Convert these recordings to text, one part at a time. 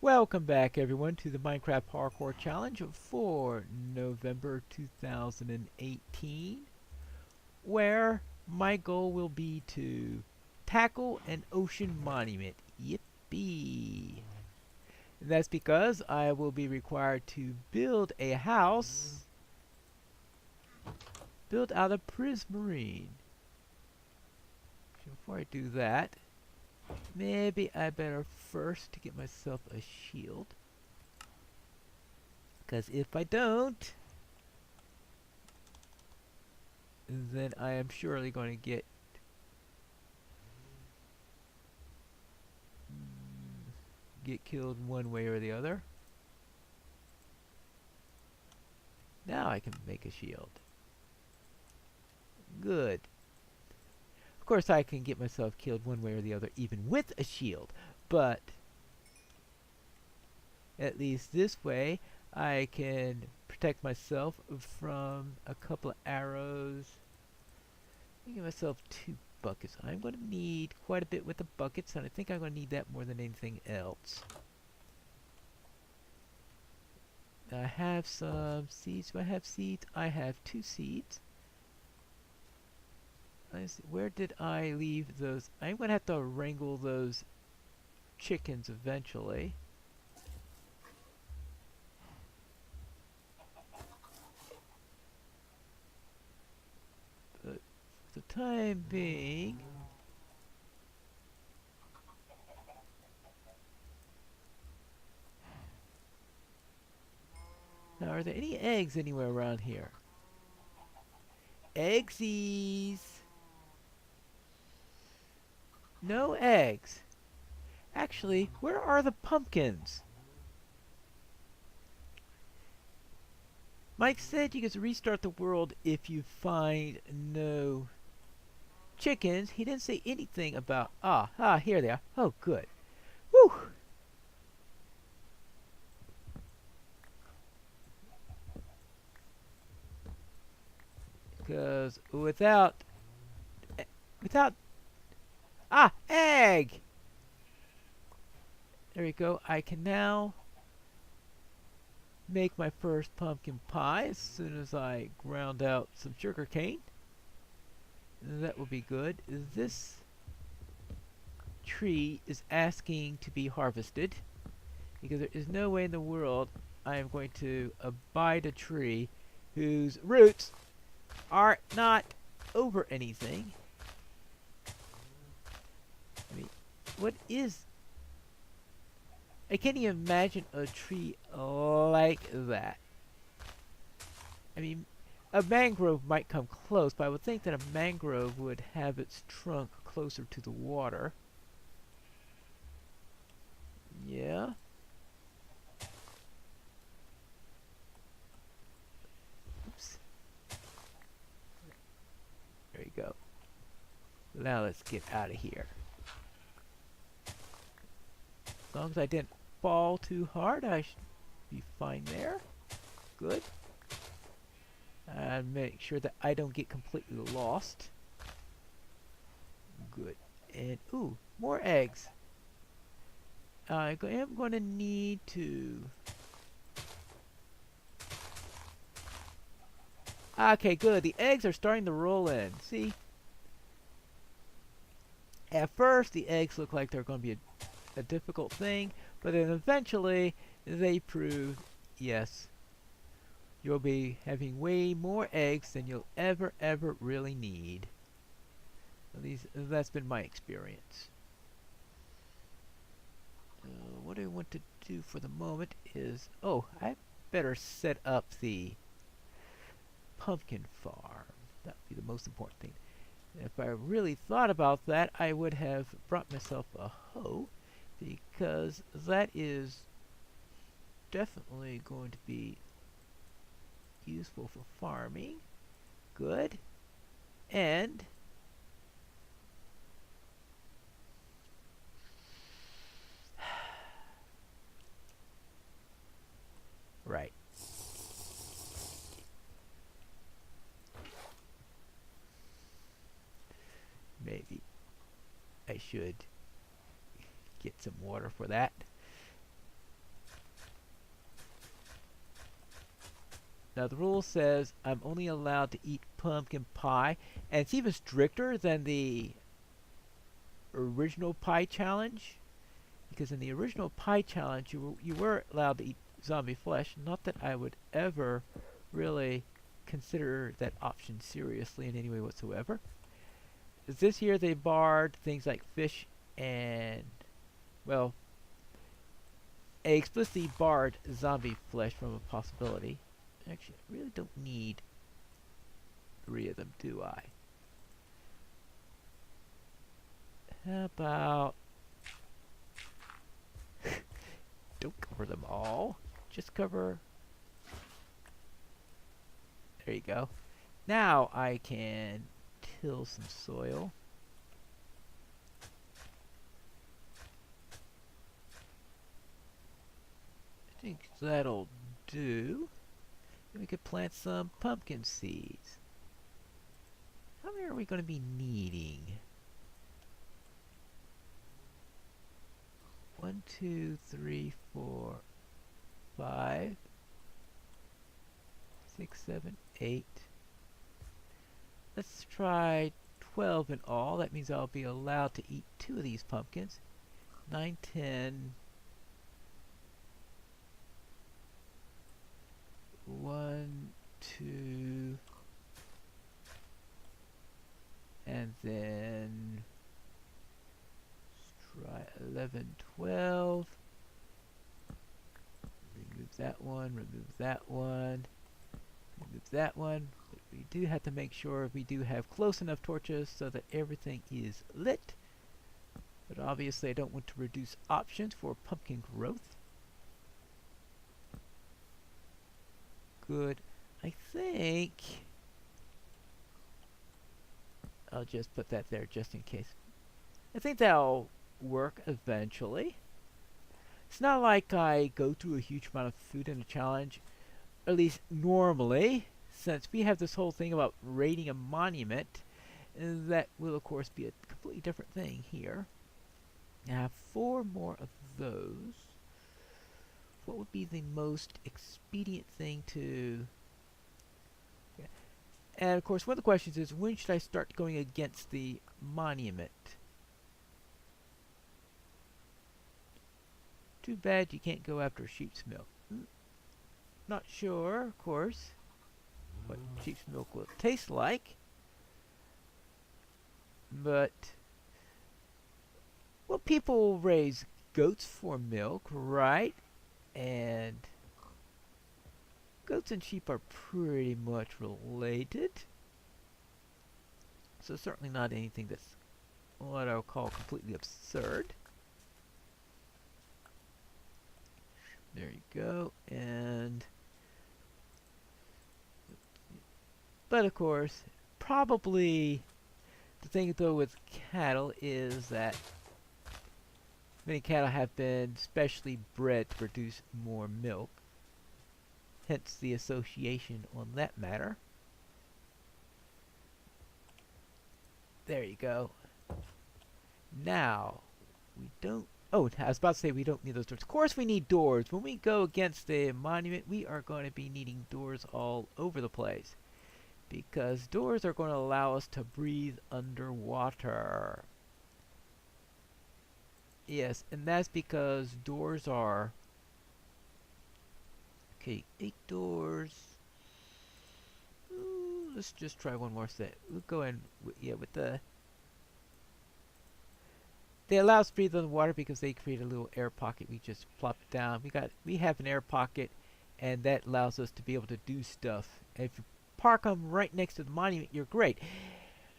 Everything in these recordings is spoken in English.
Welcome back everyone to the Minecraft Parkour Challenge for November 2018, where my goal will be to tackle an ocean monument. Yippee! That's because I will be required to build a house built out of prismarine. Before I do that, maybe I better first to get myself a shield. Because if I don't, then I am surely going to get killed one way or the other. Now I can make a shield. Good. Of course I can get myself killed one way or the other even with a shield, but at least this way I can protect myself from a couple of arrows. Let me give myself 2 buckets. I'm going to need quite a bit with the buckets, and I think I'm going to need that more than anything else. I have some seeds. Do I have seeds? I have 2 seeds. Let's see, where did I leave those? I'm going to have to wrangle those chickens eventually. But for the time being, now, are there any eggs anywhere around here? Eggsies! No eggs. Actually, where are the pumpkins? Mike said you can restart the world if you find no chickens. He didn't say anything about... here they are. Oh, good. Whew! Because without... egg! There we go. I can now make my first pumpkin pie as soon as I ground out some sugar cane. That will be good. This tree is asking to be harvested because there is no way in the world I am going to abide a tree whose roots are not over anything. I mean, what is... I can't even imagine a tree like that. I mean, a mangrove might come close, but I would think that a mangrove would have its trunk closer to the water. Yeah. Oops. There you go. Now let's get out of here. As long as I didn't fall too hard, I should be fine there. Good. And make sure that I don't get completely lost. Good. And, ooh, more eggs. I am going to need to... Okay, good. The eggs are starting to roll in. See? At first, the eggs look like they're going to be a difficult thing, but then eventually they prove, yes, you'll be having way more eggs than you'll ever really need. At least that's been my experience. What I want to do for the moment is, I better set up the pumpkin farm. That would be the most important thing. If I really thought about that, I would have brought myself a hoe, because that is definitely going to be useful for farming. Good. And right. Maybe I should get some water for that. Now the rule says I'm only allowed to eat pumpkin pie, and it's even stricter than the original pie challenge, because in the original pie challenge you were allowed to eat zombie flesh. Not that I would ever really consider that option seriously in any way whatsoever. This year they barred things like fish and, well, they explicitly barred zombie flesh from a possibility. Actually, I really don't need 3 of them, do I? How about... don't cover them all. Just cover... there you go. Now I can till some soil. I think that'll do. Then we could plant some pumpkin seeds. How many are we going to be needing? 1, 2, 3, 4, 5, 6, 7, 8. Let's try 12 in all. That means I'll be allowed to eat 2 of these pumpkins. 9, 10. 1, 2, and then let's try 11, 12. Remove that one, remove that one, remove that one. But we do have to make sure we do have close enough torches so that everything is lit. But obviously I don't want to reduce options for pumpkin growth. Good. I think I'll just put that there just in case. I think that'll work eventually. It's not like I go through a huge amount of food in a challenge, at least normally, since we have this whole thing about raiding a monument. That will of course be a completely different thing here. I have 4 more of those. What would be the most expedient thing to... okay. And of course one of the questions is, when should I start going against the monument? Too bad you can't go after sheep's milk. Not sure, of course, what sheep's milk will taste like. But, well, people raise goats for milk, right? And goats and sheep are pretty much related. So certainly not anything that's what I would call completely absurd. There you go. And but of course, probably the thing though with cattle is that many cattle have been specially bred to produce more milk. Hence the association on that matter. There you go. Now, we don't... oh, I was about to say we don't need those doors. Of course we need doors. When we go against the monument, we are going to be needing doors all over the place. Because doors are going to allow us to breathe underwater. Yes, and that's because doors are... okay, 8 doors. Ooh, let's just try one more set. We'll go in, with the... they allow us to breathe underwater because they create a little air pocket. We just plop it down. We have an air pocket, and that allows us to be able to do stuff. And if you park them right next to the monument, you're great.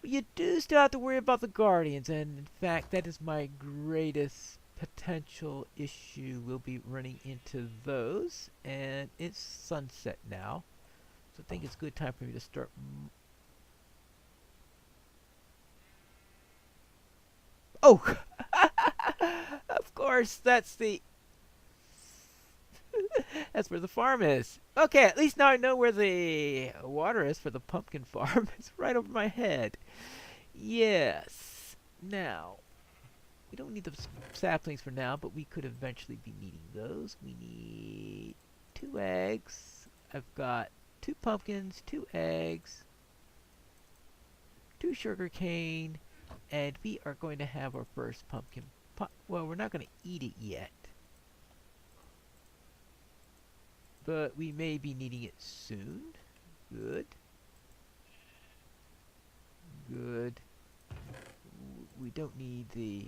You do still have to worry about the guardians, and in fact that is my greatest potential issue. We'll be running into those, and it's sunset now, so I think it's a good time for me to start. Oh, of course, that's the that's where the farm is. Okay, at least now I know where the water is for the pumpkin farm. It's right over my head. Yes. Now, we don't need the saplings for now, but we could eventually be needing those. We need 2 eggs. I've got 2 pumpkins, 2 eggs, 2 sugar cane, and we are going to have our first pumpkin pie. Well, we're not going to eat it yet, but we may be needing it soon. Good. Good. We don't need the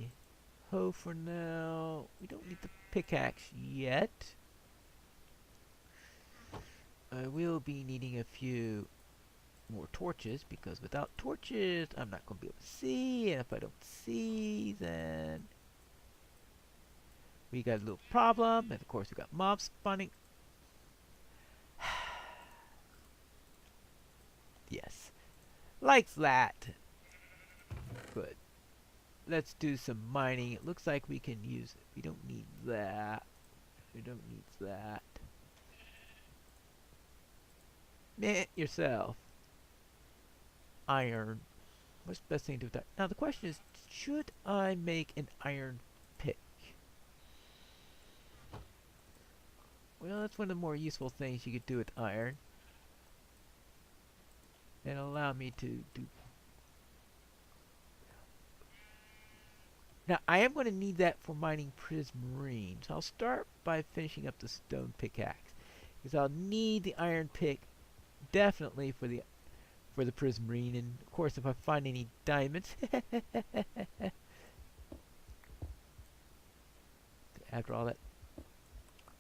hoe for now. We don't need the pickaxe yet. I will be needing a few more torches, because without torches I'm not going to be able to see, and if I don't see, then we got a little problem, and of course we got mobs spawning. Yes, like that. Good. Let's do some mining. It looks like we can use it. We don't need that. We don't need that. Meh, yourself. Iron. What's the best thing to do with that? Now the question is, should I make an iron pick? Well, that's one of the more useful things you could do with iron. And allow me to do... Now, I am going to need that for mining Prismarine. So I'll start by finishing up the stone pickaxe, because I'll need the iron pick definitely for the Prismarine, and of course if I find any diamonds. After all that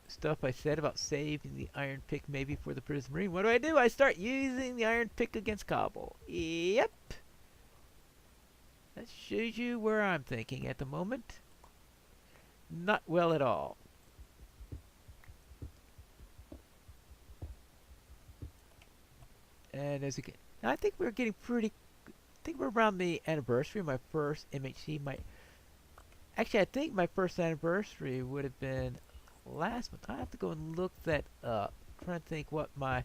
stuff I said about saving the iron pick maybe for the Prismarine, what do? I start using the iron pick against cobble. Yep. That shows you where I'm thinking at the moment. Not well at all. And as again, I think we're getting pretty. I think we're around the anniversary of my first MHC. Actually, I think my first anniversary would have been last month. I have to go and look that up. I'm trying to think what my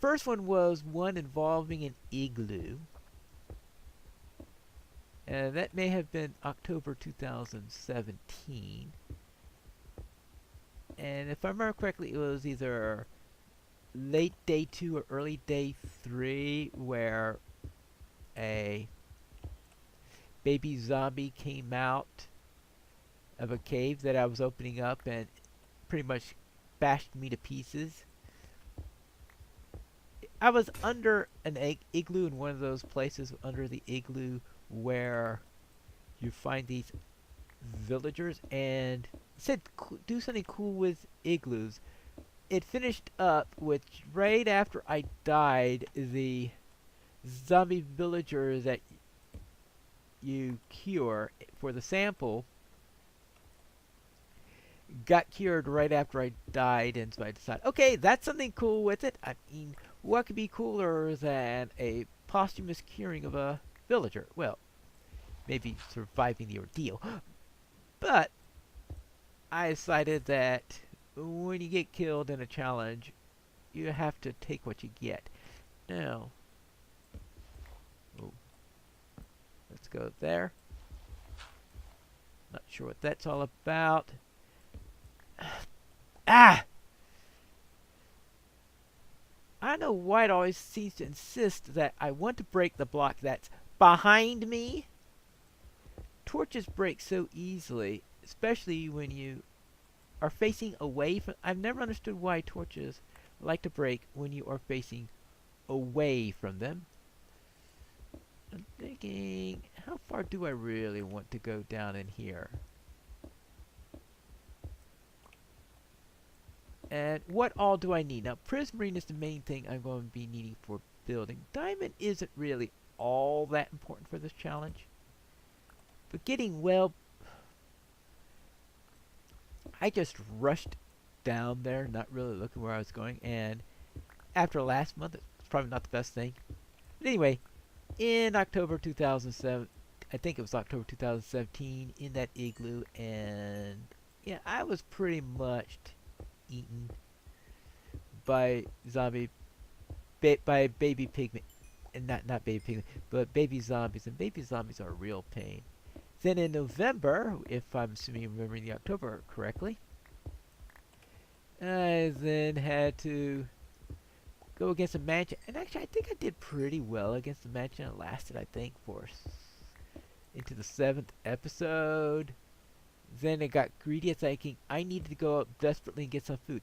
first one was, one involving an igloo. And that may have been October 2017. And if I remember correctly, it was either late day 2 or early day 3 where a baby zombie came out of a cave that I was opening up and pretty much bashed me to pieces. I was under an igloo in one of those places under the igloo where you find these villagers, and it said do something cool with igloos. It finished up with, right after I died, the zombie villager that you cure for the sample got cured right after I died, and so I decided, okay, that's something cool with it. I mean, what could be cooler than a posthumous curing of a villager? Well, maybe surviving the ordeal. But I decided that when you get killed in a challenge, you have to take what you get. Now, let's go there. Not sure what that's all about. Ah! I don't know why it always seems to insist that I want to break the block that's behind me. Torches break so easily, especially when you are facing away from... I've never understood why torches like to break when you are facing away from them. I'm thinking, how far do I really want to go down in here? And what all do I need? Now, Prismarine is the main thing I'm going to be needing for building. Diamond isn't really all that important for this challenge. But getting, well... I just rushed down there, not really looking where I was going. And after last month, it's probably not the best thing. But anyway, in October 2007, I think it was October 2017, in that igloo. And yeah, I was pretty much... eaten by by baby pigmen, and not baby pigmen, but baby zombies, and baby zombies are a real pain. Then in November, if I'm assuming I'm remembering the October correctly, I then had to go against a mansion. And actually, I think I did pretty well against the mansion. It lasted, I think, for into the 7th episode. Then it got greedy, thinking I needed to go up desperately and get some food.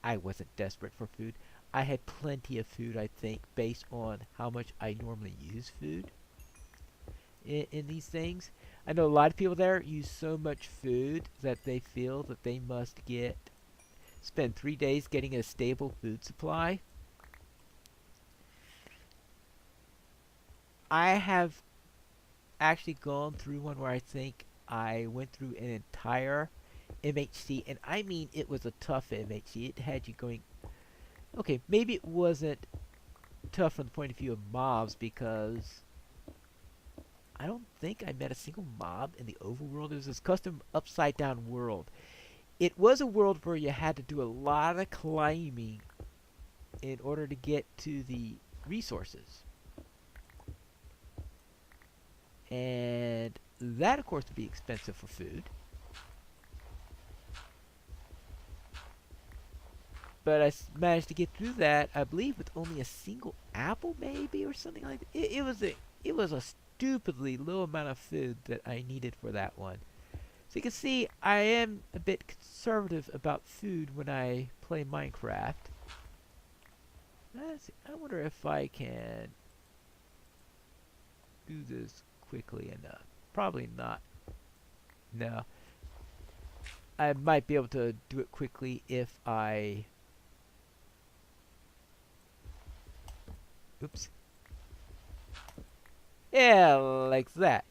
I wasn't desperate for food. I had plenty of food, I think, based on how much I normally use food in these things. I know a lot of people there use so much food that they feel that they must spend 3 days getting a stable food supply. I have actually gone through one where I think I went through an entire MHC, and I mean it was a tough MHC. It had you going. Okay, maybe it wasn't tough from the point of view of mobs, because I don't think I met a single mob in the overworld. It was this custom upside down world. It was a world where you had to do a lot of climbing in order to get to the resources. And that, of course, would be expensive for food. But I managed to get through that, I believe, with only a single apple, maybe, or something like that. It was a stupidly low amount of food that I needed for that one. So you can see I am a bit conservative about food when I play Minecraft. Let's see, I wonder if I can do this quickly enough. Probably not. No. I might be able to do it quickly if I... Oops. Yeah, like that.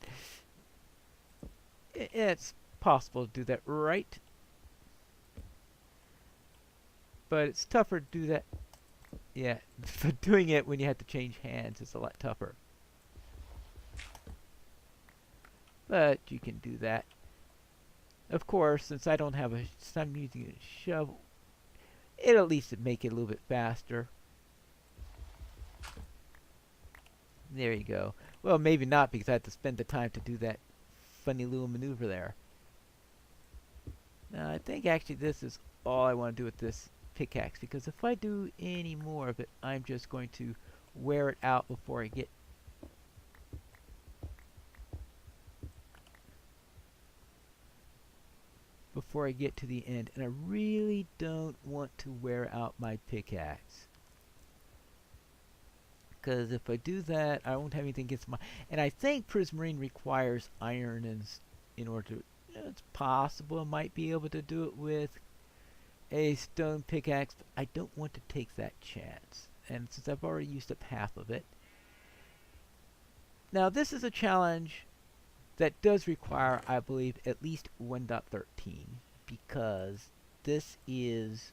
It's possible to do that right. But it's tougher to do that. Yeah, but doing it when you have to change hands is a lot tougher. But you can do that. Of course, since I don't have since I'm using a shovel, it'll at least make it a little bit faster. There you go. Well, maybe not, because I had to spend the time to do that funny little maneuver there. Now, I think actually this is all I want to do with this pickaxe, because if I do any more of it, I'm just going to wear it out before I get to the end, and I really don't want to wear out my pickaxe, because if I do that, I won't have anything against my... And I think Prismarine requires iron in order to... it's possible I might be able to do it with a stone pickaxe, but I don't want to take that chance. And since I've already used up half of it... Now, this is a challenge that does require, I believe, at least 1.13, because this is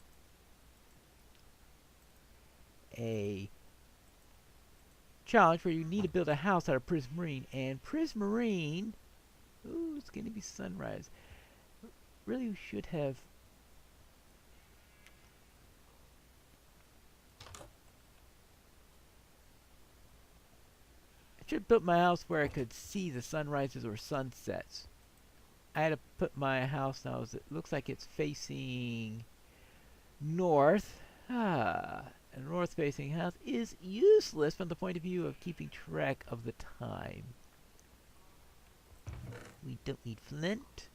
a challenge where you need to build a house out of Prismarine, and Prismarine... Ooh, it's going to be sunrise. Really should have... I should have built my house where I could see the sunrises or sunsets. I had to put my house now, as it looks like it's facing north. A north-facing house is useless from the point of view of keeping track of the time. We don't need flint.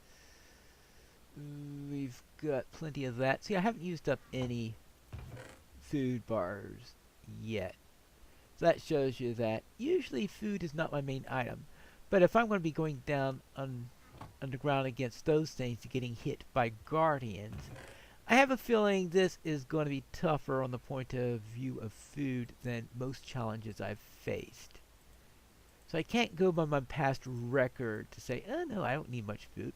We've got plenty of that. See, I haven't used up any food bars yet. So that shows you that usually food is not my main item. But if I'm going to be going down underground against those things and getting hit by guardians, I have a feeling this is going to be tougher on the point of view of food than most challenges I've faced. So I can't go by my past record to say, oh no, I don't need much food.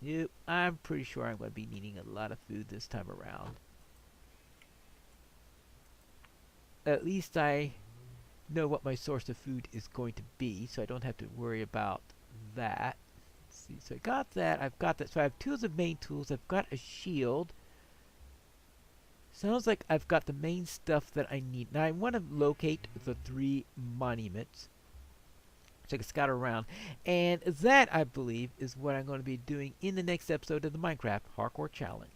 Nope, I'm pretty sure I'm going to be needing a lot of food this time around. At least I know what my source of food is going to be, so I don't have to worry about that. Let's see, so I got that, I've got that. So I have two of the main tools, I've got a shield. Sounds like I've got the main stuff that I need. Now I want to locate the 3 monuments, so I can scout around. And that, I believe, is what I'm going to be doing in the next episode of the Minecraft Hardcore Challenge.